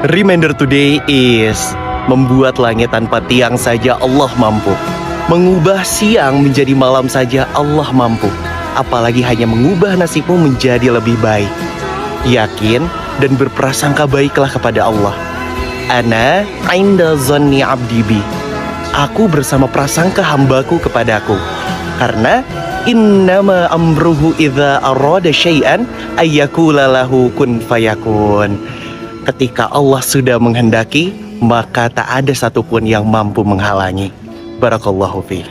Reminder today is membuat langit tanpa tiang saja Allah mampu. Mengubah siang menjadi malam saja Allah mampu. Apalagi hanya mengubah nasibmu menjadi lebih baik. Yakin dan berprasangka baiklah kepada Allah. Ana inda zanni abdi bi. Aku bersama prasangka hambaku kepadaku. Karena innama amruhu idza arada syai'an ayyakula lahu kun fayakun. Ketika Allah sudah menghendaki, maka tak ada satupun yang mampu menghalangi. Barakallahu fiik.